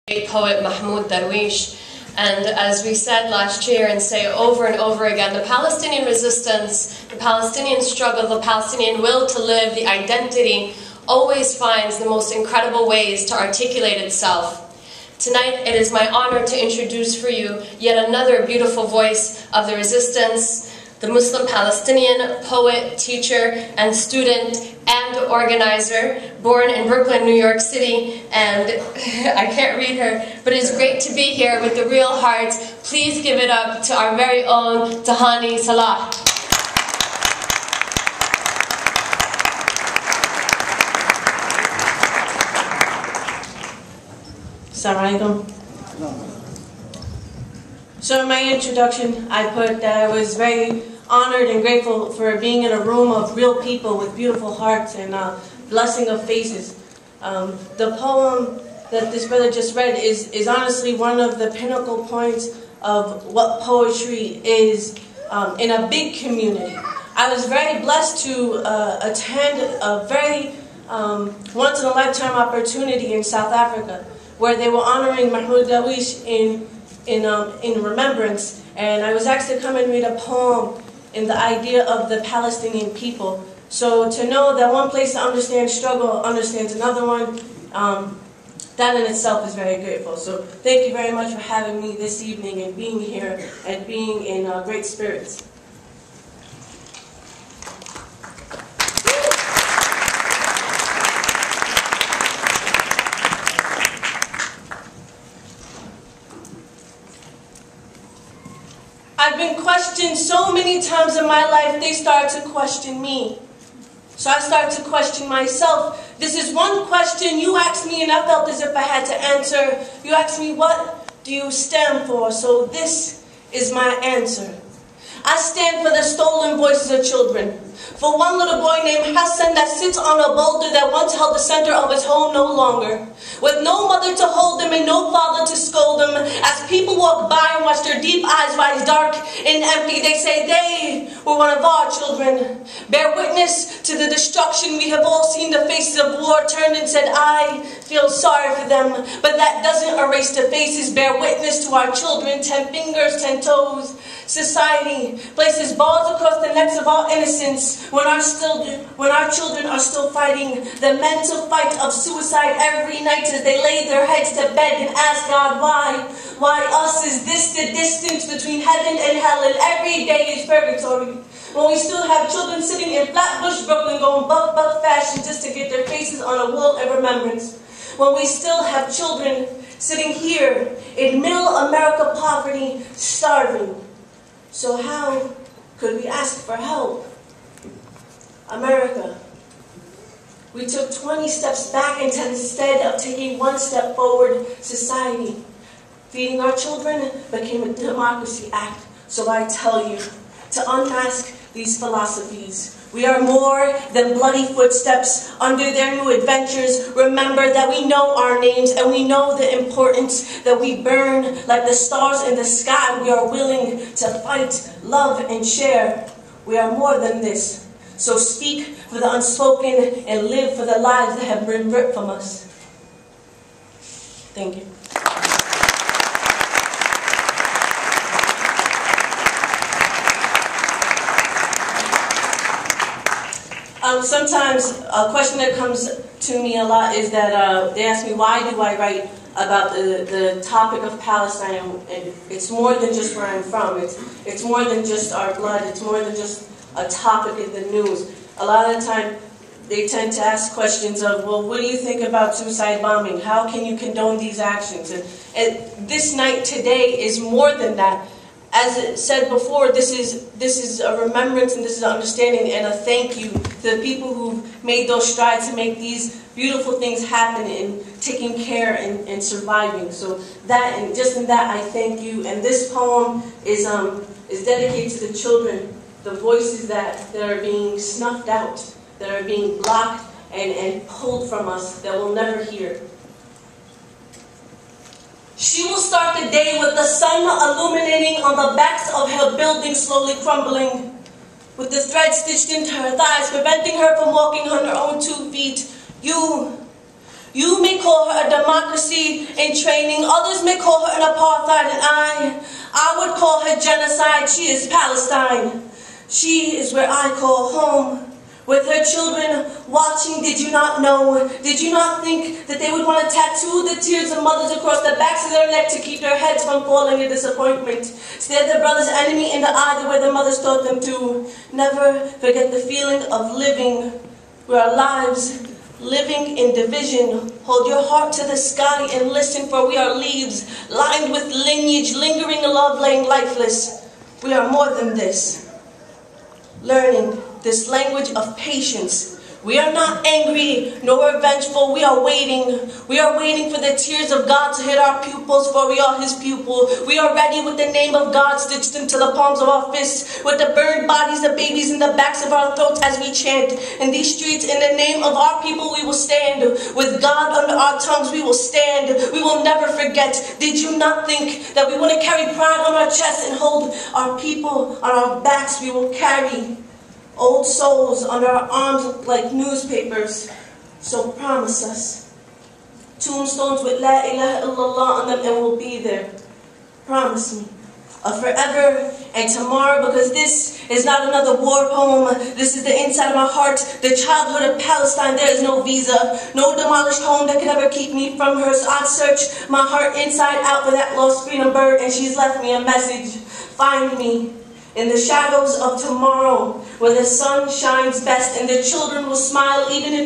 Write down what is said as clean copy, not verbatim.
poet Mahmoud Darwish. And as we said last year and say over and over again, the Palestinian resistance, the Palestinian struggle, the Palestinian will to live, the identity, always finds the most incredible ways to articulate itself. Tonight, it is my honor to introduce for you yet another beautiful voice of the resistance, the Muslim Palestinian poet, teacher, and student, and organizer, born in Brooklyn, New York City, and I can't read her, but it's great to be here with the real heart. Please give it up to our very own Tahani Salah. Assalamu alaikum. So in my introduction, I put that I was very honored and grateful for being in a room of real people with beautiful hearts and blessing of faces. The poem that this brother just read is honestly one of the pinnacle points of what poetry is in a big community. I was very blessed to attend a very once-in-a-lifetime opportunity in South Africa, where they were honoring Mahmoud Darwish in remembrance, and I was asked to come and read a poem in the idea of the Palestinian people. So to know that one place to understand struggle understands another one, that in itself is very grateful. So thank you very much for having me this evening and being here and being in great spirits. I've been questioned so many times in my life, they start to question me. So I start to question myself. This is one question you asked me and I felt as if I had to answer. You asked me, what do you stand for? So this is my answer. I stand for the stolen voices of children. For one little boy named Hassan that sits on a boulder that once held the center of his home no longer. With no mother to hold him and no father to scold him. As people walk by and watch their deep eyes rise dark and empty, they say they were one of our children. Bear witness to the destruction. We have all seen the faces of war turned and said, I feel sorry for them. But that doesn't erase the faces. Bear witness to our children. 10 fingers, 10 toes. Society places bars across the necks of our innocence when our children are still fighting the mental fight of suicide every night as they lay their heads to bed and ask God why. Why us? Is this the distance between heaven and hell, and every day is purgatory? When we still have children sitting in Flatbush, Brooklyn, going buck fashion just to get their faces on a wall in remembrance. When we still have children sitting here in middle America poverty, starving. So how could we ask for help? America, we took 20 steps back instead of taking one step forward. Society, feeding our children became a democracy act. So I tell you to unmask these philosophies. We are more than bloody footsteps under their new adventures. Remember that we know our names and we know the importance that we burn like the stars in the sky. We are willing to fight, love, and share. We are more than this. So speak for the unspoken and live for the lives that have been ripped from us. Thank you. Sometimes a question that comes to me a lot is that they ask me, why do I write about the topic of Palestine? And it's more than just where I'm from. It's more than just our blood. It's more than just a topic in the news. A lot of the time, they tend to ask questions of, well, what do you think about suicide bombing? How can you condone these actions? And this night today is more than that. As it said before, this is a remembrance and this is an understanding and a thank you to the people who've made those strides to make these beautiful things happen and taking care and surviving. So that, and just in that, I thank you. And this poem is dedicated to the children, the voices that are being snuffed out, that are being blocked and pulled from us, that we'll never hear. She will start the day with the sun illuminating on the backs of her building slowly crumbling, with the thread stitched into her thighs, preventing her from walking on her own 2 feet. You You may call her a democracy in training, others may call her an apartheid, and I would call her genocide. She is Palestine. She is where I call home. With her children watching, did you not know? Did you not think that they would want to tattoo the tears of mothers across the backs of their neck to keep their heads from falling in disappointment? Stare their brother's enemy in the eye the way their mothers taught them to. Never forget the feeling of living where our lives, living in division. Hold your heart to the sky and listen, for we are leaves lined with lineage, lingering love, laying lifeless. We are more than this. Learning this language of patience. We are not angry nor revengeful. We are waiting. We are waiting for the tears of God to hit our pupils, for we are his pupil. We are ready with the name of God stitched into the palms of our fists, with the burned bodies of babies in the backs of our throats as we chant. In these streets, in the name of our people, we will stand. With God under our tongues, we will stand. We will never forget. Did you not think that we want to carry pride on our chests and hold our people on our backs? We will carry old souls under our arms like newspapers. So promise us. Tombstones with La ilaha illallah on them, and we'll be there. Promise me. A forever and tomorrow, because this is not another war poem. This is the inside of my heart, the childhood of Palestine. There is no visa, no demolished home that could ever keep me from her. So I'd search my heart inside out for that lost freedom bird, and she's left me a message. Find me in the shadows of tomorrow, where the sun shines best, and the children will smile even if